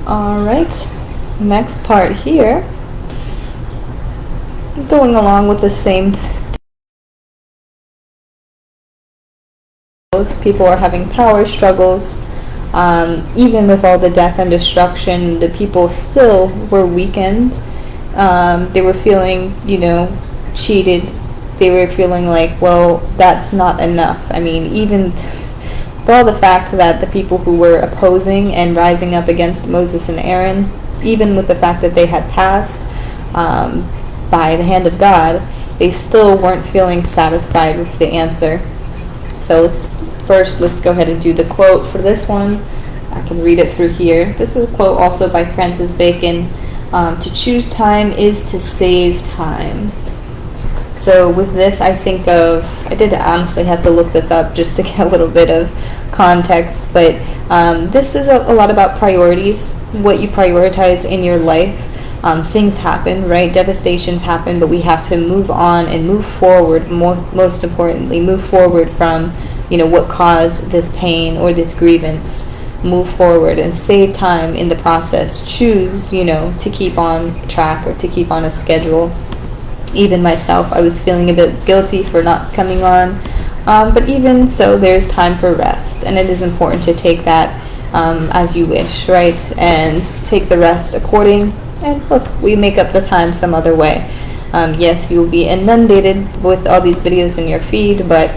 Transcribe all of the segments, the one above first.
Alright, next part here, going along with the same. People are having power struggles. Even with all the death and destruction, the people still were weakened. They were feeling, cheated. They were feeling like, well, that's not enough. I mean, even with all the fact that the people who were opposing and rising up against Moses and Aaron, even with the fact that they had passed by the hand of God, they still weren't feeling satisfied with the answer. So let's go ahead and do the quote for this one. I can read it through here. This is a quote also by Francis Bacon. To choose time is to save time. So with this, I think of, I did honestly have to look this up just to get a little bit of context, but this is a lot about priorities, what you prioritize in your life. Things happen, right? Devastations happen, but we have to move on and move forward. Most importantly, move forward from, what caused this pain or this grievance. Move forward and save time in the process. Choose, to keep on track or to keep on a schedule. Even myself, I was feeling a bit guilty for not coming on. But even so, there's time for rest, and it is important to take that as you wish, right? And take the rest according. And look, we make up the time some other way. Yes, you will be inundated with all these videos in your feed, but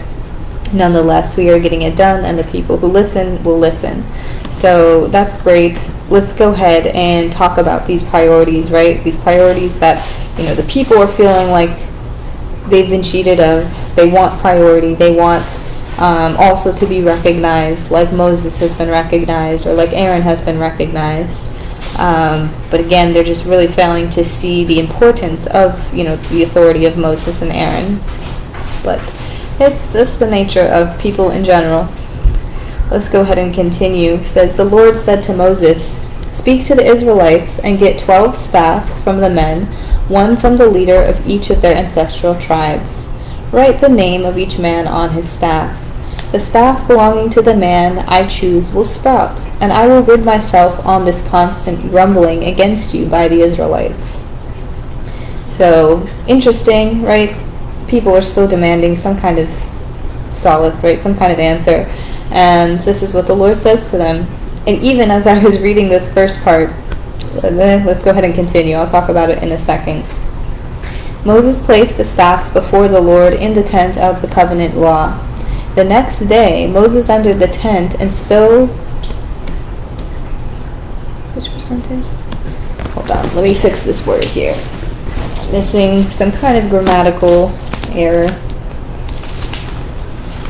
nonetheless, we are getting it done, and the people who listen will listen. So that's great. Let's go ahead and talk about these priorities, right? These priorities that, the people are feeling like they've been cheated of. They want priority. They want also to be recognized, like Moses has been recognized, or like Aaron has been recognized. But again, they're just really failing to see the importance of, the authority of Moses and Aaron. But it's the nature of people in general. Let's go ahead and continue. It says, the Lord said to Moses, speak to the Israelites and get 12 staffs from the men, one from the leader of each of their ancestral tribes. Write the name of each man on his staff. The staff belonging to the man I choose will sprout, and I will rid myself on this constant grumbling against you by the Israelites. So, interesting, right? People are still demanding some kind of solace, right? Some kind of answer. And this is what the Lord says to them. And even as I was reading this first part, let's go ahead and continue. I'll talk about it in a second. Moses placed the staffs before the Lord in the tent of the covenant law. The next day, Moses entered the tent and so... Which percentage? Hold on, let me fix this word here. Missing some kind of grammatical error.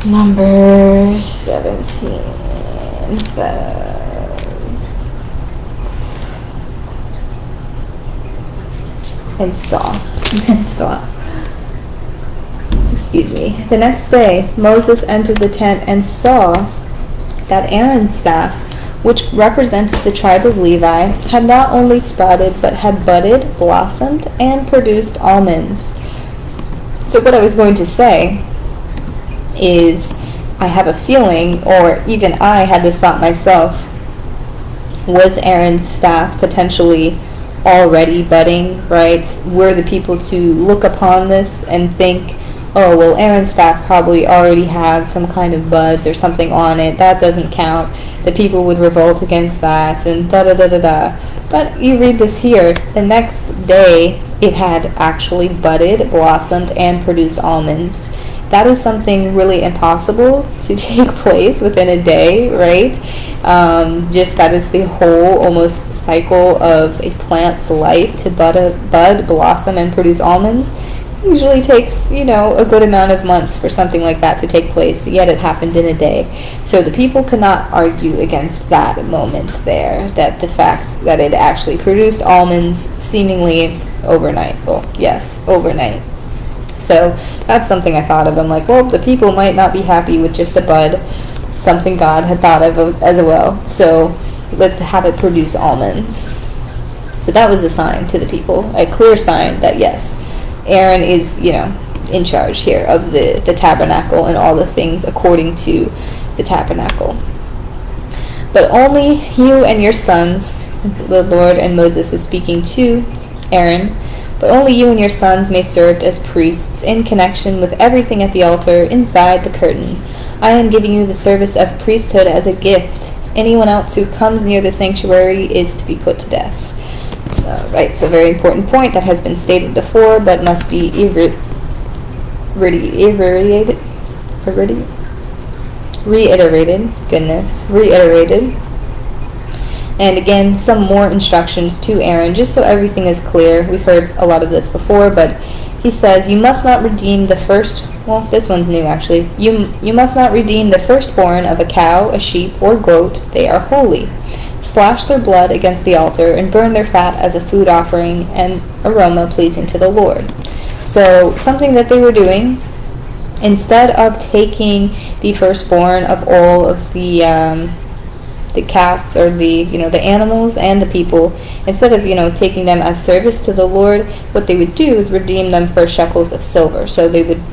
Number 17 says... And saw. Excuse me. The next day, Moses entered the tent and saw that Aaron's staff, which represented the tribe of Levi, had not only sprouted, but had budded, blossomed, and produced almonds. So what I was going to say is, I have a feeling, or even I had this thought myself, was Aaron's staff potentially already budding, right? Were the people to look upon this and think, oh, well, Aaron's staff probably already has some kind of buds or something on it. That doesn't count. The people would revolt against that and da-da-da-da-da. But you read this here. The next day, it had actually budded, blossomed, and produced almonds. That is something really impossible to take place within a day, right? Just that is the whole almost cycle of a plant's life to bud, blossom, and produce almonds. Usually takes, a good amount of months for something like that to take place, yet it happened in a day. So the people could not argue against that moment there, that the fact that it actually produced almonds seemingly overnight. Well, yes, overnight. So that's something I thought of. I'm like, well, the people might not be happy with just a bud, something God had thought of as well. So let's have it produce almonds. So that was a sign to the people, a clear sign that yes, Aaron is, in charge here of the tabernacle and all the things according to the tabernacle. But only you and your sons the Lord and Moses is speaking to Aaron. But only you and your sons may serve as priests in connection with everything at the altar inside the curtain. I am giving you the service of priesthood as a gift. Anyone else who comes near the sanctuary is to be put to death. Right, so a very important point that has been stated before, but must be reiterated. And again, some more instructions to Aaron, just so everything is clear. We've heard a lot of this before, but he says, you must not redeem the first, well, this one's new actually. You must not redeem the firstborn of a cow, a sheep, or goat. They are holy. Splash their blood against the altar and burn their fat as a food offering and aroma pleasing to the Lord. So something that they were doing, instead of taking the firstborn of all of the calves or the animals and the people, instead of taking them as service to the Lord, what they would do is redeem them for shekels of silver. So they would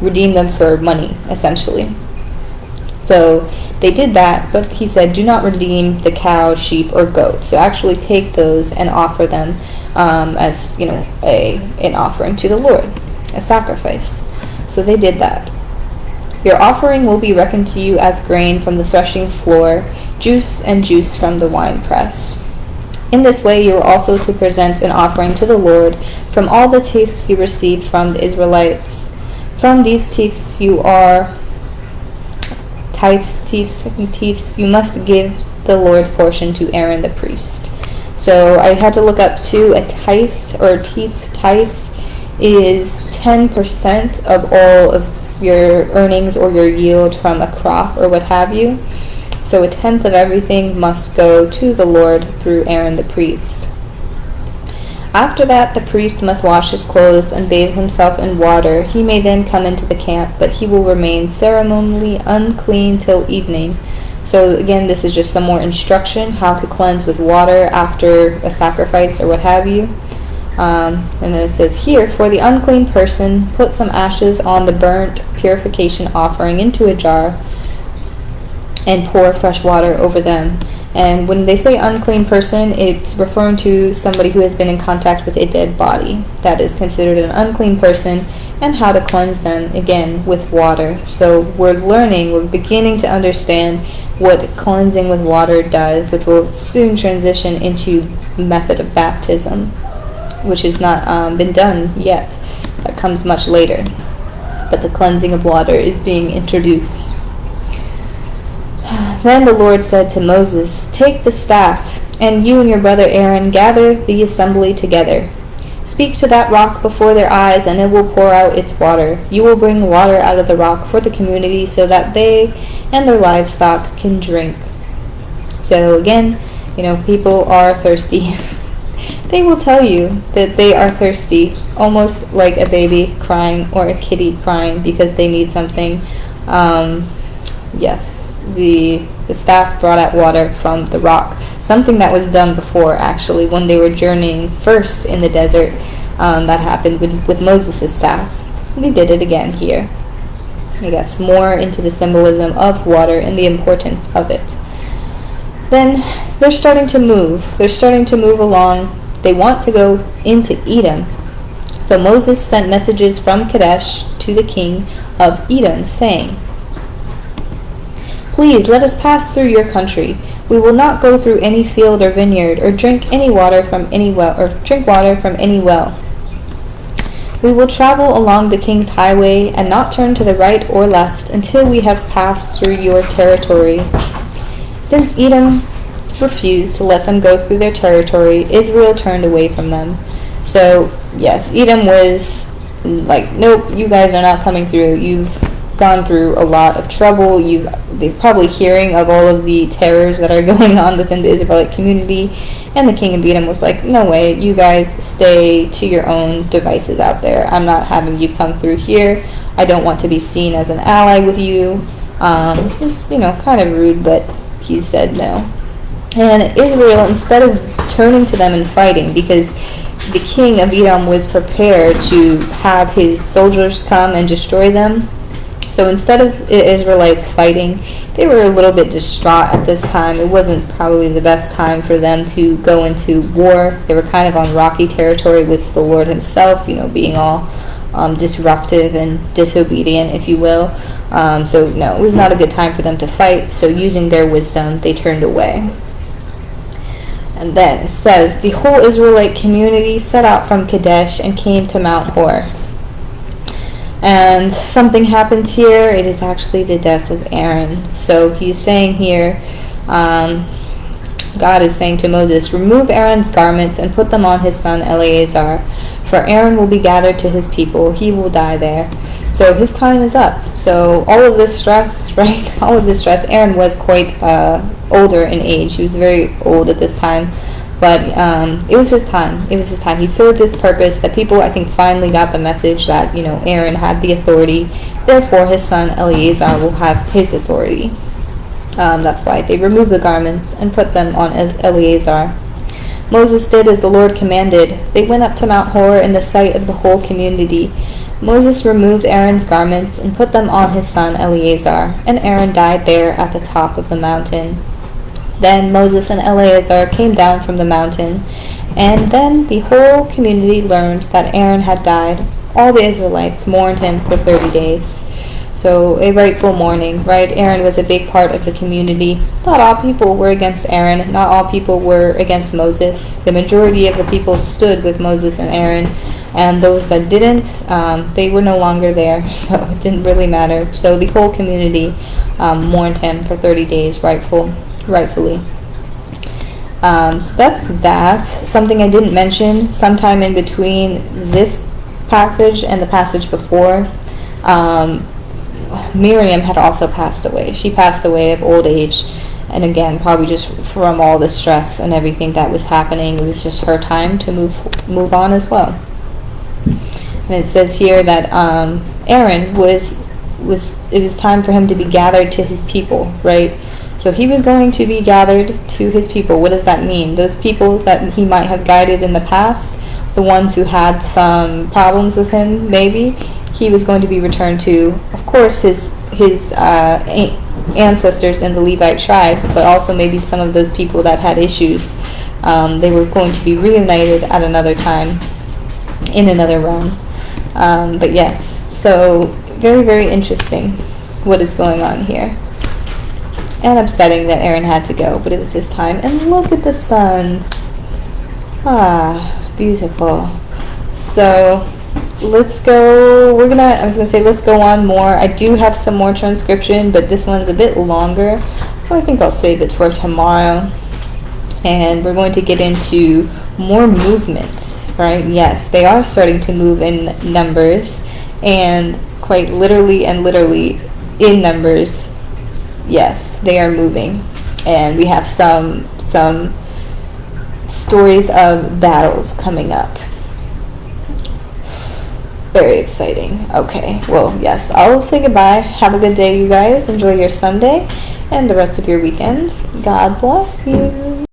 redeem them for money essentially. So they did that, but he said, do not redeem the cow, sheep, or goat. So actually take those and offer them as an offering to the Lord, a sacrifice. So they did that. Your offering will be reckoned to you as grain from the threshing floor, juice from the winepress. In this way you are also to present an offering to the Lord from all the tithes you receive from the Israelites. From these tithes you must give the Lord's portion to Aaron the priest. So I had to look up too, a tithe or tithe is 10% of all of your earnings or your yield from a crop or what have you. So a tenth of everything must go to the Lord through Aaron the priest. After that, the priest must wash his clothes and bathe himself in water. He may then come into the camp, but he will remain ceremonially unclean till evening. So again, this is just some more instruction how to cleanse with water after a sacrifice or what have you. And then it says here, for the unclean person, put some ashes on the burnt purification offering into a jar and pour fresh water over them. And when they say unclean person, it's referring to somebody who has been in contact with a dead body. That is considered an unclean person, and how to cleanse them, again, with water. So we're beginning to understand what cleansing with water does, which will soon transition into the method of baptism, which has not been done yet. That comes much later. But the cleansing of water is being introduced. Then the Lord said to Moses, take the staff, and you and your brother Aaron gather the assembly together. Speak to that rock before their eyes, and it will pour out its water. You will bring water out of the rock for the community so that they and their livestock can drink. So again, people are thirsty. They will tell you that they are thirsty, almost like a baby crying or a kitty crying because they need something. Yes. The staff brought out water from the rock, something that was done before actually when they were journeying first in the desert. That happened with Moses' staff. They did it again here. I guess more into the symbolism of water and the importance of it. Then they're starting to move. They're starting to move along. They want to go into Edom. So Moses sent messages from Kadesh to the king of Edom, saying, please let us pass through your country. We will not go through any field or vineyard, or drink water from any well. We will travel along the king's highway and not turn to the right or left until we have passed through your territory. Since Edom refused to let them go through their territory, Israel turned away from them. So yes, Edom was like, nope, you guys are not coming through. You've gone through a lot of trouble. They're probably hearing of all of the terrors that are going on within the Israelite community, and the king of Edom was like, no way, you guys stay to your own devices out there. I'm not having you come through here. I don't want to be seen as an ally with you. Just kind of rude, but he said no. And Israel, instead of turning to them and fighting, because the king of Edom was prepared to have his soldiers come and destroy them. So So instead of the Israelites fighting, they were a little bit distraught at this time. It wasn't probably the best time for them to go into war. They were kind of on rocky territory with the Lord himself, being all disruptive and disobedient, if you will. So no, it was not a good time for them to fight. So using their wisdom, they turned away. And then it says, the whole Israelite community set out from Kadesh and came to Mount Hor. And something happens here. It is actually the death of Aaron. So he's saying here, God is saying to Moses, remove Aaron's garments and put them on his son Eleazar, for Aaron will be gathered to his people. He will die there. So his time is up. So all of this stress, right? All of this stress. Aaron was quite older in age. He was very old at this time. But it was his time. It was his time. He served his purpose. The people, I think, finally got the message that, Aaron had the authority. Therefore, his son Eleazar will have his authority. That's why they removed the garments and put them on Eleazar. Moses did as the Lord commanded. They went up to Mount Hor in the sight of the whole community. Moses removed Aaron's garments and put them on his son Eleazar, and Aaron died there at the top of the mountain. Then Moses and Eleazar came down from the mountain, and then the whole community learned that Aaron had died. All the Israelites mourned him for 30 days. So a rightful mourning, right? Aaron was a big part of the community. Not all people were against Aaron. Not all people were against Moses. The majority of the people stood with Moses and Aaron, and those that didn't, they were no longer there, so it didn't really matter. So the whole community mourned him for 30 days, rightfully. So that's that. Something I didn't mention, sometime in between this passage and the passage before, Miriam had also passed away. She passed away of old age, and again, probably just from all the stress and everything that was happening, it was just her time to move on as well. And it says here that Aaron it was time for him to be gathered to his people, right? So he was going to be gathered to his people. What does that mean? Those people that he might have guided in the past, the ones who had some problems with him, maybe, he was going to be returned to, of course, his ancestors in the Levite tribe, but also maybe some of those people that had issues. They were going to be reunited at another time, in another realm. But yes, so very, very interesting what is going on here. And upsetting that Aaron had to go, but it was his time. And look at the sun. Beautiful. So let's go. Let's go on more. I do have some more transcription, but this one's a bit longer, so I think I'll save it for tomorrow. And we're going to get into more movements, right? Yes, they are starting to move in numbers, and quite literally in numbers. Yes, they are moving, and we have some stories of battles coming up. Very exciting. Okay, well, yes, I'll say goodbye. Have a good day, you guys. Enjoy your Sunday and the rest of your weekend. God bless you.